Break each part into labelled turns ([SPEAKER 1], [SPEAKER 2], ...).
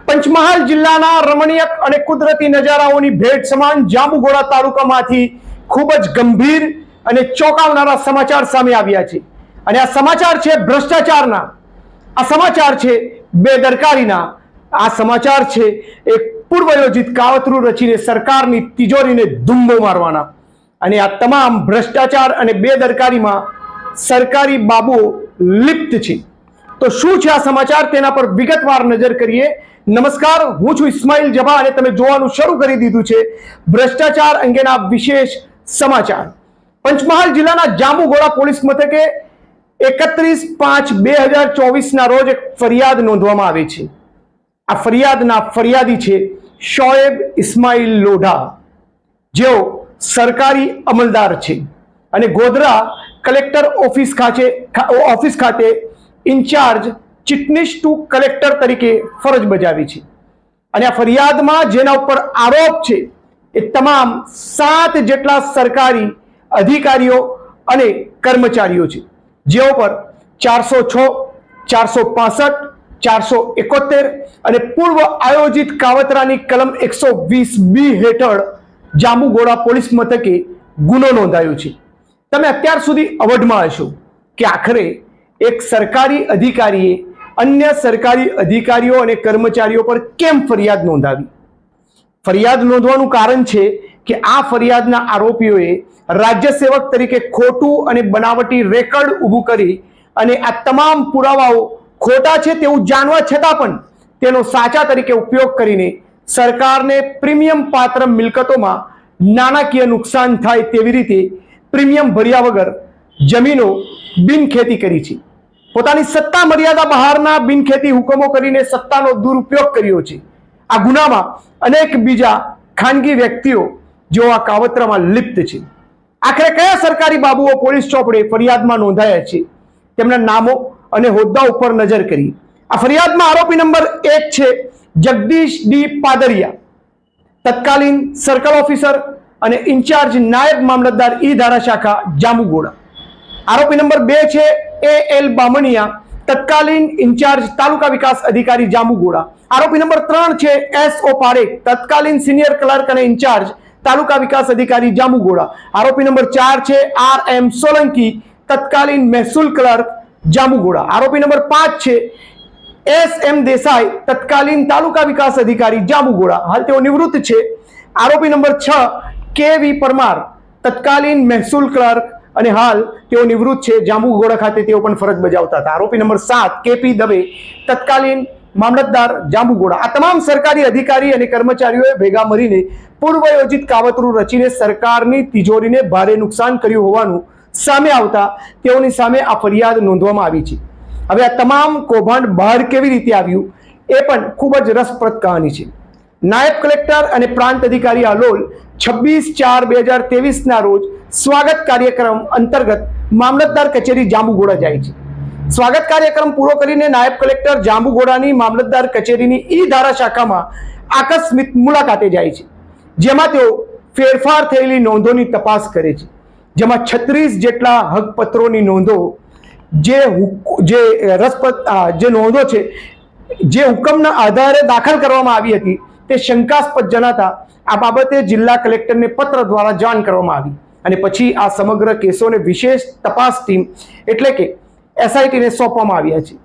[SPEAKER 1] પંચમહાલ જિલ્લાના રમણીય અને કુદરતી નજારાઓની ભેટ સમાન જાંબુઘોડા તાલુકામાંથી ખૂબ જ ગંભીર અને ચોંકાવનારા સમાચાર સામે આવ્યા છે અને આ સમાચાર છે ભ્રષ્ટાચારના, આ સમાચાર છે બેદરકારીના, આ સમાચાર છે એક પૂર્વયોજિત કાવતરું રચીને સરકારની તિજોરીને ધુમ્મો મારવાના અને આ તમામ ભ્રષ્ટાચાર અને બેદરકારીમાં સરકારી બાબુઓ લિપ્ત છે। તો શું છે આ સમાચાર તેના પર વિગતવાર નજર કરીએ। નમસ્કાર, હું છું ઇસ્માઇલ જભા અને તમે જોવાનું શરૂ કરી દીધું છે ભ્રષ્ટાચાર અંગેના વિશેષ સમાચાર। પંચમહાલ જિલ્લાના જાંબુઘોડા પોલીસ મથકે 31/5/2024 ના રોજ એક ફરિયાદ નોંધવામાં આવી છે। આ ફરિયાદના ફરિયાદી છે શોએબ ઇસ્માઇલ લોઢા, જેઓ સરકારી અમલદાર છે અને ગોધરા કલેક્ટર ઓફિસ ખાતે ઇન્ચાર્જ ચીટનીશ ટુ કલેક્ટર તરીકે ફરજ બજાવી છે અને આ ફરિયાદમાં જેના ઉપર આરોપ છે એ તમામ 7 જેટલા સરકારી અધિકારીઓ અને કર્મચારીઓ છે, જેઓ પર 406, 465, 471 અને પૂર્વ આયોજિત કાવતરાની કલમ 120B હેઠળ જાંબુઘોડા પોલીસ મથકે ગુનો નોંધાયો છે। તમે અત્યાર સુધી અવઢમાં હશો કે આખરે એક સરકારી અધિકારીએ અન્ય સરકારી અધિકારીઓ અને કર્મચારીઓ પર કેમ ફરિયાદ નોંધાવી। ફરિયાદ નોંધવાનું કારણ છે કે આ ફરિયાદના આરોપીઓએ રાજ્ય સેવક તરીકે ખોટું અને બનાવટી રેકર્ડ ઊભું કરી અને આ તમામ પુરાવાઓ ખોટા છે તેવું જાણવા છતાં પણ તેનો સાચા તરીકે ઉપયોગ કરીને સરકારને પ્રીમિયમ પાત્ર મિલકતોમાં નાણાકીય નુકસાન થાય તેવી રીતે પ્રીમિયમ ભર્યા વગર જમીનો બિનખેતી કરી છે। પોતાની સત્તા મર્યાદા બહારના બિનખેતી હુકમો કરીને સત્તાનો દુરુપયોગ કર્યો છે। આ ગુનામાં અનેક બીજા ખાનગી વ્યક્તિઓ જેઓ આ કાવતરામાં લિપ્ત છે। આખરે કયા સરકારી બાબુઓ પોલીસ ચોપડે ફરિયાદમાં નોંધાયા છે તેમના નામો અને હોદ્દા ઉપર નજર કરી। આ ફરિયાદમાં આરોપી નંબર 1 છે જગદીશ ડી પાદરિયા, તત્કાલીન સર્કલ ઓફિસર અને ઇન્ચાર્જ નાયબ મામલતદાર ઈ ધારા શાખા જાંબુઘોડા। આરોપી નંબર 2 છે AL બામણિયા, તત્કાલીન ઇન્ચાર્જ તાલુકા વિકાસ અધિકારી જાંબુઘોડા। આરોપી નંબર 3 છે SO પારેખ, તત્કાલીન સિનિયર ક્લર્ક અને ઇન્ચાર્જ તાલુકા વિકાસ અધિકારી જાંબુઘોડા। આરોપી નંબર 4 છે RM સોલંકી, તત્કાલીન મહેસૂલ ક્લર્ક જાંબુઘોડા। આરોપી નંબર 5 છે SM દેસાઈ, તત્કાલીન તાલુકા વિકાસ અધિકારી જાંબુઘોડા, હાલ તેઓ નિવૃત્ત છે। આરોપી નંબર 6 KV પરમાર, તત્કાલીન મહેસૂલ ક્લર્ક અને હાલ તેઓ નિવૃત્ત છે, જાંબુઘોડા ખાતે તેઓ પણ ફરજ બજાવતા હતા। આરોપી નંબર 7 KP દવે, તત્કાલીન મામલતદાર જાંબુઘોડા। આ તમામ સરકારી અધિકારી અને કર્મચારીઓએ ભેગા મળીને પૂર્વયોજિત કાવતરું રચીને સરકારની તિજોરીને ભારે નુકસાન કર્યું હોવાનું સામે આવતા તેઓની સામે આ ફરિયાદ નોંધવામાં આવી છે। હવે આ તમામ કૌભાંડ બહાર કેવી રીતે આવ્યું એ પણ ખૂબ જ રસપ્રદ કહાની છે। નાયબ કલેક્ટર અને પ્રાંત અધિકારી હાલોલ 26/4/2023 ના રોજ સ્વાગત કાર્યક્રમ અંતર્ગત મામલતદાર કચેરી જાંબુઘોડા જાય છે। સ્વાગત કાર્યક્રમ પૂરો કરીને નાયબ કલેક્ટર જાંબુઘોડાની મામલતદાર કચેરીની ઈ ધારા શાખામાં આકસ્મિક મુલાકાતે જાય છે, જેમાં તેઓ ફેરફાર થયેલી નોંધોની તપાસ કરે છે, જેમાં 36 જેટલા હકપત્રોની નોંધો જે નોંધો છે જે હુકમના આધારે દાખલ કરવામાં આવી હતી તે શંકાસ્પદ જણાતા આ બાબતે જિલ્લા કલેક્ટરને પત્ર દ્વારા જાણ કરવામાં આવી અને પછી આ સમગ્ર કેસોને વિશેષ તપાસ ટીમ એટલે કે SIT ને સોંપવામાં આવ્યા છે,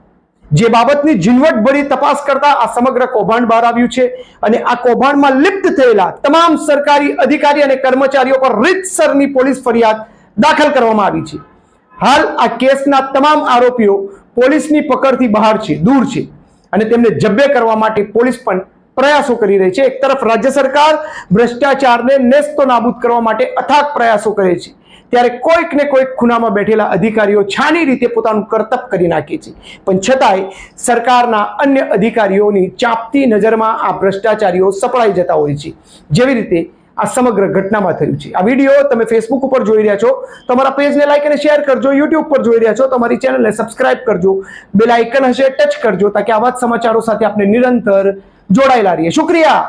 [SPEAKER 1] જે બાબતની ઝીણવટભરી તપાસ કરતા આ સમગ્ર કૌભાંડ બહાર આવ્યું છે અને આ કૌભાંડમાં લિપ્ત થયેલા તમામ સરકારી અધિકારી અને કર્મચારીઓ પર રીતસરની પોલીસ ફરિયાદ દાખલ કરવામાં આવી છે। હાલ આ કેસના તમામ આરોપીઓ પોલીસની પકડથી બહાર છે, દૂર છે અને તેમને જબ્બે કરવા માટે પોલીસ પણ પ્રયાસો કરી રહી છે। એક તરફ રાજ્ય સરકાર ભ્રષ્ટાચારને નેસ્તો નાબૂદ કરવા માટે અથાગ પ્રયાસો કરે છે, ત્યારે કોઈક ને કોઈક ખૂણામાં બેઠેલા અધિકારીઓ છાની રીતે પોતાનું કર્તવ્ય કરી નાખે છે, પણ છતાંય સરકારના અન્ય અધિકારીઓની ચાંપતી નજરમાં આ ભ્રષ્ટાચારીઓ સપડાઈ જતા હોય છે, જેવી રીતે આ સમગ્ર ઘટનામાં થયું છે। આ વિડીયો તમે ફેસબુક ઉપર જોઈ રહ્યા છો તો અમારા પેજને લાઈક અને શેર કરજો, યુટ્યુબ પર જોઈ રહ્યા છો તો અમારી ચેનલને સબસ્ક્રાઇબ કરજો, બેલ આઇકન હશે ટચ કરજો તાકે આવા જ સમાચારો સાથે આપણે નિરંતર જોડાયેલા રહીએ। શુક્રિયા।